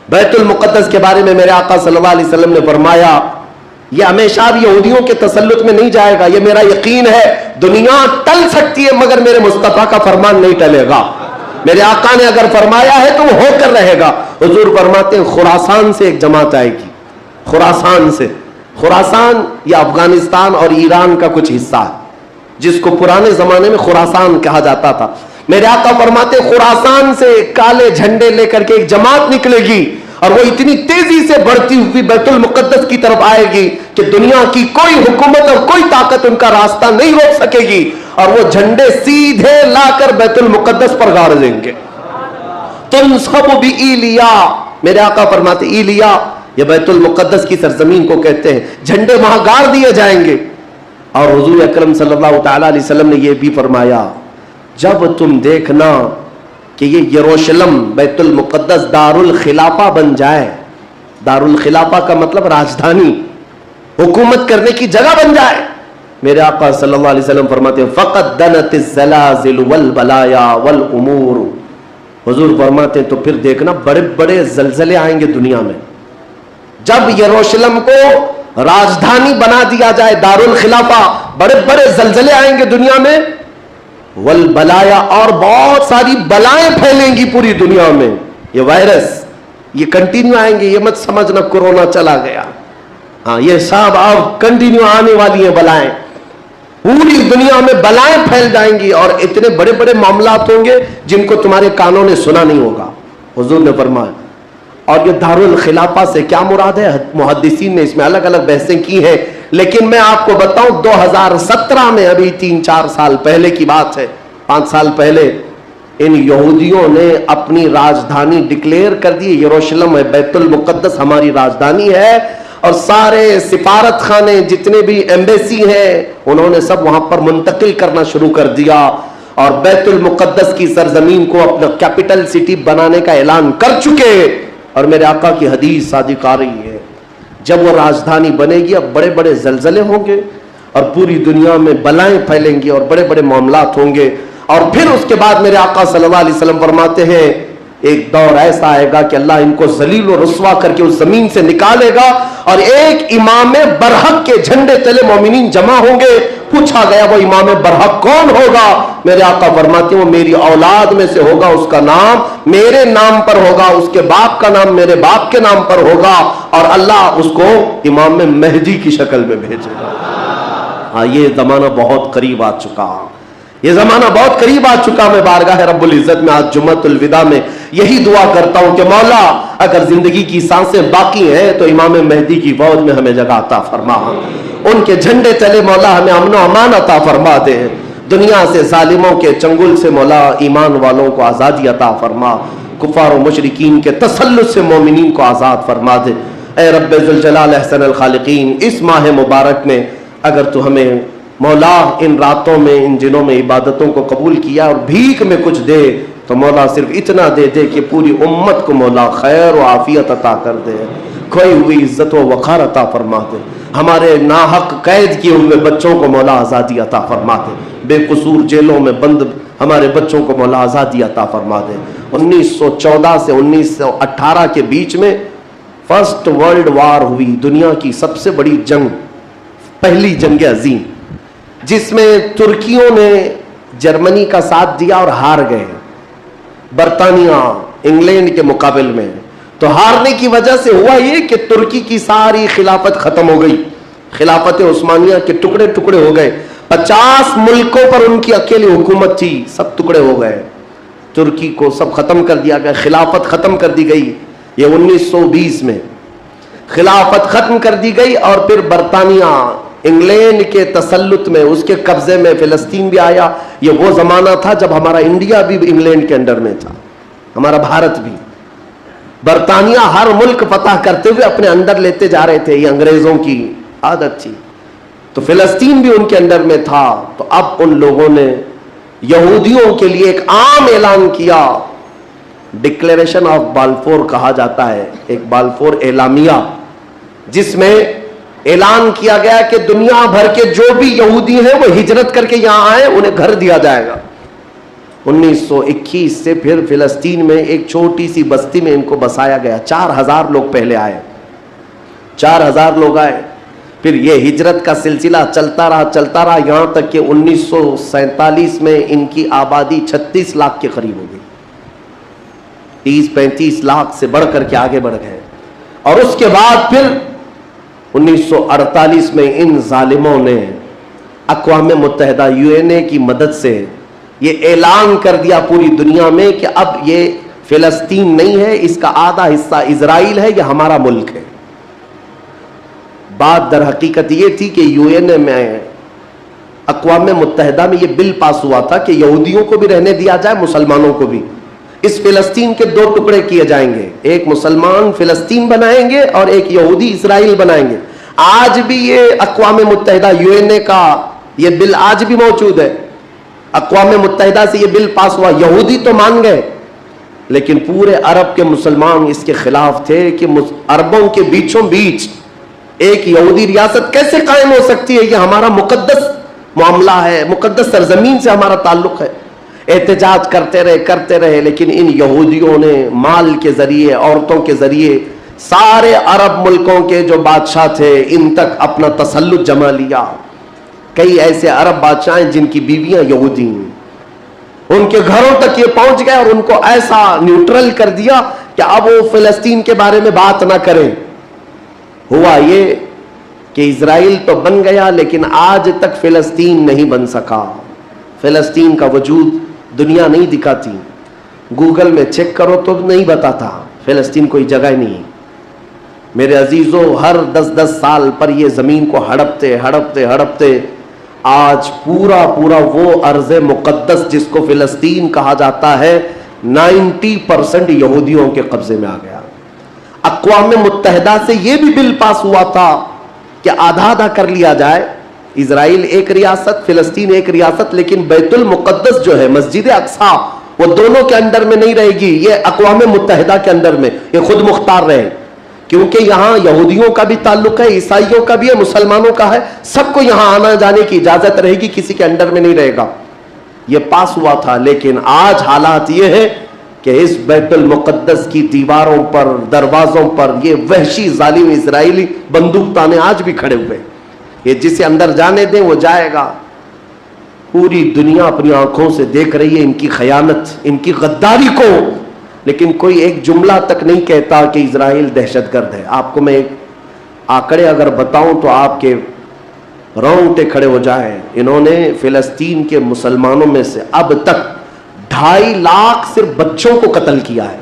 बैतुल मुक़द्दस के बारे में मेरे आका सल्लल्लाहु अलैहि वसल्लम ने फरमाया, यह हमेशा यहूदियों के तसल्लुत में नहीं जाएगा, यह मेरा यकीन है। दुनिया टल सकती है मगर मेरे मुस्तफा का फरमान नहीं टलेगा। मेरे आका ने अगर फरमाया है तो वो होकर रहेगा। हुजूर फरमाते हैं खुरासान से एक जमात आएगी, खुरासान से। खुरासान या अफगानिस्तान और ईरान का कुछ हिस्सा है, जिसको पुराने जमाने में खुरासान कहा जाता था। मेरे आका फरमाते खुरासान से काले झंडे लेकर के एक जमात निकलेगी और वो इतनी तेजी से बढ़ती हुई बैतुल मुक़द्दस की तरफ आएगी कि दुनिया की कोई हुकूमत और कोई ताकत उनका रास्ता नहीं रोक सकेगी, और वो झंडे सीधे लाकर बैतुल मुक़द्दस पर गाड़ देंगे। तुम सब भी ईलिया, मेरे आका फरमाते ईलिया ये बैतुल मुक़द्दस की सरजमीन को कहते हैं, झंडे वहां गाड़ दिए जाएंगे। और हुजूर अकरम सल्लल्लाहु तआला अलैहि वसल्लम ने यह भी फरमाया, जब तुम देखना कि ये यरूशलेम बैतुल मुक़द्दस दारुल खिलाफा बन जाए, दारुल खिलाफा का मतलब राजधानी, हुकूमत करने की जगह बन जाए, मेरे आका सल्लल्लाहु अलैहि वसल्लम फरमाते हैं फ़क़द दनतिज़ ज़लाज़िल वल बलाया वल उमूर। हुजूर फरमाते हैं तो फिर देखना बड़े बड़े ज़लज़ले आएंगे दुनिया में। जब यरूशलेम को राजधानी बना दिया जाए, दारुल खिलाफा, बड़े बड़े ज़लज़ले आएंगे दुनिया में, वल बलाया, और बहुत सारी बलाएं फैलेंगी पूरी दुनिया में। ये वायरस ये कंटिन्यू आएंगे, ये मत समझना कोरोना चला गया, हाँ ये सब अब कंटिन्यू आने वाली है बलाएं। पूरी दुनिया में बलाएं फैल जाएंगी और इतने बड़े बड़े मामलात होंगे जिनको तुम्हारे कानों ने सुना नहीं होगा। हुजूर ने फरमाया। और ये दारुल खिलाफा से क्या मुराद है, मुहद्दिसीन ने इसमें अलग अलग बहसें की हैं, लेकिन मैं आपको बताऊं 2017 में, अभी 3-4 साल पहले की बात है, 5 साल पहले, इन यहूदियों ने अपनी राजधानी डिक्लेयर कर दी, यरूशलेम है, बैतुल मुक़द्दस हमारी राजधानी है। और सारे सिफारत खाने जितने भी एम्बेसी हैं उन्होंने सब वहां पर मुंतकिल करना शुरू कर दिया और बैतुल मुक़द्दस की सरजमीन को अपना कैपिटल सिटी बनाने का ऐलान कर चुके। और मेरे आका की हदीस सादिक आ रही है, जब वो राजधानी बनेगी अब बड़े बड़े जलजले होंगे और पूरी दुनिया में बलाएं फैलेंगी और बड़े बड़े मामलात होंगे। और फिर उसके बाद मेरे आका सल्लल्लाहु अलैहि वसल्लम फरमाते हैं एक दौर ऐसा आएगा कि अल्लाह इनको जलील और रुस्वा करके उस जमीन से निकालेगा और एक इमाम बरहक के झंडे तले मोमिनीन जमा होंगे। पूछा गया वो इमाम बरहक कौन होगा, मेरे आका फरमाते हैं वो मेरी औलाद में से होगा, उसका नाम मेरे नाम पर होगा, उसके बाप का नाम मेरे बाप के नाम पर होगा और अल्लाह उसको इमाम मेहदी की शक्ल में भेजेगा। हाँ ये जमाना बहुत करीब आ चुका, ये जमाना बहुत करीब आ चुका। मैं बारगाह रब्बुल इज्जत में आज जुम्मतुल विदा में यही दुआ करता हूं कि मौला अगर जिंदगी की सांसें बाकी हैं तो इमाम मेहदी की फौज में हमें जगह अता फरमा, उनके झंडे तले मौला हमें अमन अमान अता फरमा दे, दुनिया से जालिमों के चंगुल से मौला ईमान वालों को आज़ादी अता फरमा, कुफार और मुशरिकीन के तसल्लुत से मोमिनीन को आज़ाद फरमा दे। ए रब्बे ज़ुल जलाल अहसनुल खालिकीन, इस माह मुबारक में अगर तू हमें मौला इन रातों में इन दिनों में इबादतों को कबूल किया और भीख में कुछ दे तो मौला सिर्फ इतना दे दे कि पूरी उम्मत को मौला खैर और आफियत अता कर दे, खोई हुई इज्जत व वक़ार अता फरमा दे, हमारे नाहक कैद किए हुए बच्चों को मौला आज़ादी अता फरमा दे, बेकसूर जेलों में बंद हमारे बच्चों को मौला आज़ादी अता फरमा दे। 1914 से 1918 के बीच में फर्स्ट वर्ल्ड वार हुई, दुनिया की सबसे बड़ी जंग, पहली जंग अजीम, जिसमें तुर्कियों ने जर्मनी का साथ दिया और हार गए बरतानिया इंग्लैंड के मुकाबले में। तो हारने की वजह से हुआ ये कि तुर्की की सारी खिलाफत खत्म हो गई, खिलाफत उस्मानिया के टुकड़े टुकड़े हो गए, 50 मुल्कों पर उनकी अकेली हुकूमत थी, सब टुकड़े हो गए, तुर्की को सब खत्म कर दिया गया, खिलाफत खत्म कर दी गई। ये 1920 में खिलाफत खत्म कर दी गई और फिर बरतानिया इंग्लैंड के तसल्लुत में, उसके कब्जे में फिलिस्तीन भी आया। ये वो जमाना था जब हमारा इंडिया भी इंग्लैंड के अंडर में था, हमारा भारत भी। बरतानिया हर मुल्क फतह करते हुए अपने अंदर लेते जा रहे थे, ये अंग्रेजों की आदत थी। तो फिलिस्तीन भी उनके अंडर में था। तो अब उन लोगों ने यहूदियों के लिए एक आम ऐलान किया, डिक्लेरेशन ऑफ बाल्फोर कहा जाता है, एक बाल्फोर एलामिया, जिसमें ऐलान किया गया कि दुनिया भर के जो भी यहूदी हैं वो हिजरत करके यहां आए, उन्हें घर दिया जाएगा। 1921 से फिर फिलिस्तीन में एक छोटी सी बस्ती में इनको बसाया गया। 4000 लोग पहले आए, 4000 लोग आए, फिर ये हिजरत का सिलसिला चलता रहा यहाँ तक कि 1947 में इनकी आबादी 36 लाख के करीब हो गई। 30-35 लाख से बढ़कर के आगे बढ़ गए। और उसके बाद फिर 1948 में इन जालिमों ने अक़वाम मुत्तहिदा यूएनए की मदद से ये ऐलान कर दिया पूरी दुनिया में कि अब ये फिलिस्तीन नहीं है, इसका आधा हिस्सा इजराइल है, ये हमारा मुल्क है। बात दर हकीकत ये थी कि यूएनए में, अक़वाम मुत्तहिदा में ये बिल पास हुआ था कि यहूदियों को भी रहने दिया जाए, मुसलमानों को भी। इस फिलिस्तीन के 2 टुकड़े किए जाएंगे, एक मुसलमान फिलिस्तीन बनाएंगे और एक यहूदी इजराइल बनाएंगे। आज भी ये अक़वाम मुत्तहिदा यूएनए का ये बिल आज भी मौजूद है। अक़वाम मुत्तहिदा से ये बिल पास हुआ, यहूदी तो मान गए, लेकिन पूरे अरब के मुसलमान इसके खिलाफ थे कि अरबों के बीचों बीच एक यहूदी रियासत कैसे कायम हो सकती है, ये हमारा मुकद्दस मामला है, मुकद्दस सरजमीन से हमारा ताल्लुक है। एहतजाज करते रहे, लेकिन इन यहूदियों ने माल के जरिए, औरतों के जरिए सारे अरब मुल्कों के जो बादशाह थे इन तक अपना तसल्लुत जमा लिया। कई ऐसे अरब बादशाह हैं जिनकी बीवियां यहूदी हैं, उनके घरों तक ये पहुंच गए और उनको ऐसा न्यूट्रल कर दिया कि अब वो फिलिस्तीन के बारे में बात ना करें। हुआ ये कि इजराइल तो बन गया, लेकिन आज तक फिलिस्तीन नहीं बन सका। फिलिस्तीन का वजूद दुनिया नहीं दिखाती, गूगल में चेक करो तो नहीं बताता, फिलिस्तीन कोई जगह नहीं है। मेरे अजीजों, हर 10-10 साल पर ये जमीन को हड़पते आज पूरा वो अर्ज़ मुक़द्दस जिसको फिलिस्तीन कहा जाता है 90% यहूदियों के कब्जे में आ गया। अक़वाम मुत्तहिदा से ये भी बिल पास हुआ था कि आधा कर लिया जाए, इजराइल एक रियासत, फिलिस्तीन एक रियासत, लेकिन बैतुल मुक़द्दस जो है, मस्जिद अक्सा, वो दोनों के अंडर में नहीं रहेगी, ये अक़वाम मुत्तहिदा के अंदर में, ये खुद मुख्तार रहे, क्योंकि यहाँ यहूदियों का भी ताल्लुक है, ईसाइयों का भी है, मुसलमानों का है, सबको यहाँ आना जाने की इजाजत रहेगी, किसी के अंडर में नहीं रहेगा। ये पास हुआ था, लेकिन आज हालात ये है कि इस बैतुल मुक़द्दस की दीवारों पर, दरवाजों पर ये वहशी जालिम इजराइली बंदूक ताने आज भी खड़े हुए। ये जिसे अंदर जाने दें वो जाएगा। पूरी दुनिया अपनी आंखों से देख रही है इनकी खयानत, इनकी गद्दारी को, लेकिन कोई एक जुमला तक नहीं कहता कि इजराइल दहशतगर्द है। आपको मैं एक आंकड़े अगर बताऊं तो आपके रोंगटे खड़े हो जाए। इन्होंने फिलिस्तीन के मुसलमानों में से अब तक 2.5 लाख सिर्फ बच्चों को कत्ल किया है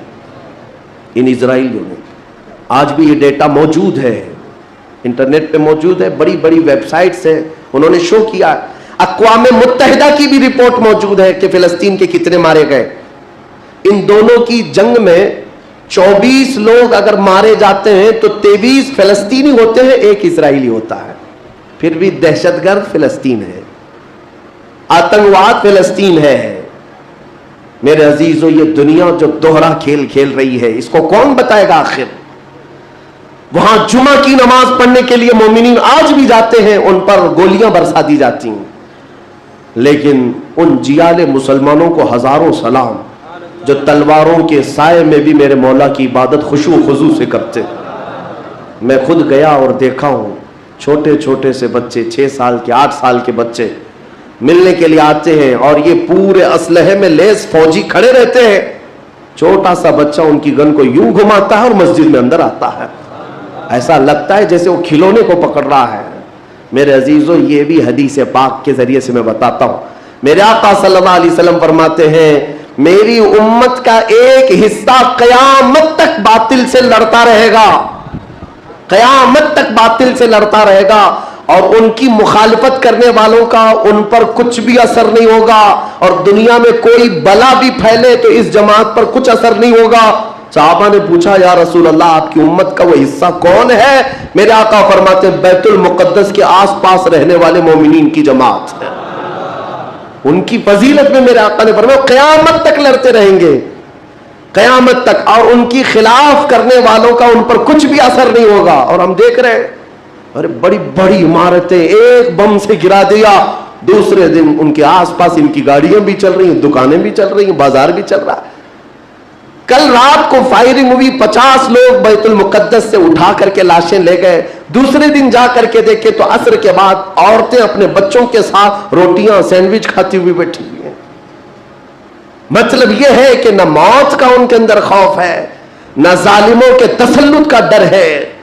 इन इजराइलियों ने। आज भी ये डेटा मौजूद है, इंटरनेट पे मौजूद है, बड़ी बड़ी वेबसाइट्स है, उन्होंने शो किया। अक़वाम मुत्तहिदा की भी रिपोर्ट मौजूद है कि फिलिस्तीन के कितने मारे गए। इन दोनों की जंग में 24 लोग अगर मारे जाते हैं तो 23 फिलिस्तीनी होते हैं, 1 इजराइली होता है। फिर भी दहशतगर्द फिलिस्तीन है, आतंकवाद फिलिस्तीन है। मेरे अजीजों, ये दुनिया जो दोहरा खेल खेल रही है, इसको कौन बताएगा आखिर? वहां जुमा की नमाज पढ़ने के लिए मोमिनीन आज भी जाते हैं, उन पर गोलियां बरसा दी जाती हैं, लेकिन उन जियाले मुसलमानों को हजारों सलाम जो तलवारों के साए में भी मेरे मौला की इबादत खुशू खुजू से करते। मैं खुद गया और देखा हूं, छोटे छोटे से बच्चे, 6 साल के, 8 साल के बच्चे मिलने के लिए आते हैं और ये पूरे असलहे में लेस फौजी खड़े रहते हैं। छोटा सा बच्चा उनकी गन को यूं घुमाता है और मस्जिद में अंदर आता है, ऐसा लगता है जैसे वो खिलौने को पकड़ रहा है। मेरे अजीजों, ये भी हदीस पाक के जरिए से मैं बताता हूं। मेरे आका सल्लल्लाहु अलैहि वसल्लम फरमाते हैं, मेरी उम्मत का एक हिस्सा कयामत तक बातिल से लड़ता रहेगा, कयामत तक बातिल से लड़ता रहेगा, और उनकी मुखालिफत करने वालों का उन पर कुछ भी असर नहीं होगा, और दुनिया में कोई बला भी फैले तो इस जमात पर कुछ असर नहीं होगा। साहबा ने पूछा, या रसूल अल्लाह, आपकी उम्मत का वो हिस्सा कौन है? मेरे आका फरमाते, बैतुल मुक़द्दस के आसपास रहने वाले मोमिनीन की जमात है। उनकी फजीलत में मेरे आका ने फरमाया क़यामत तक लड़ते रहेंगे, क़यामत तक, और उनकी खिलाफ करने वालों का उन पर कुछ भी असर नहीं होगा। और हम देख रहे हैं, अरे बड़ी बड़ी इमारतें एक बम से गिरा दिया, दूसरे दिन उनके आसपास इनकी गाड़ियां भी चल रही हैं, दुकानें भी चल रही हैं, बाजार भी चल रहा है। कल रात को फायरिंग हुई, 50 लोग बैतुल मुकद्दस से उठा करके लाशें ले गए। दूसरे दिन जा करके देखे तो असर के बाद औरतें अपने बच्चों के साथ रोटियां सैंडविच खाती हुई बैठी हुई हैं। मतलब यह है कि न मौत का उनके अंदर खौफ है, न जालिमों के तसल्लुत का डर है।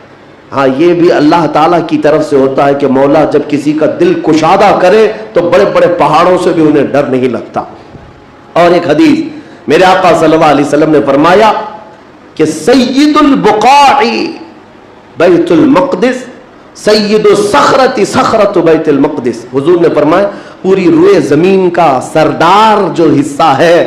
हाँ, ये भी अल्लाह ताला की तरफ से होता है कि मौला जब किसी का दिल कुशादा करे तो बड़े बड़े पहाड़ों से भी उन्हें डर नहीं लगता। और एक हदीस मेरे आका सल्लल्लाहु अलैहि वसल्लम ने फरमाया कि सय्यिदुल बुकाई बैतुल मक़दिस, सय्यिदु सखरति सखरतु बैतुल मक़दिस। हुजूर ने फरमाया पूरी रुए जमीन का सरदार जो हिस्सा है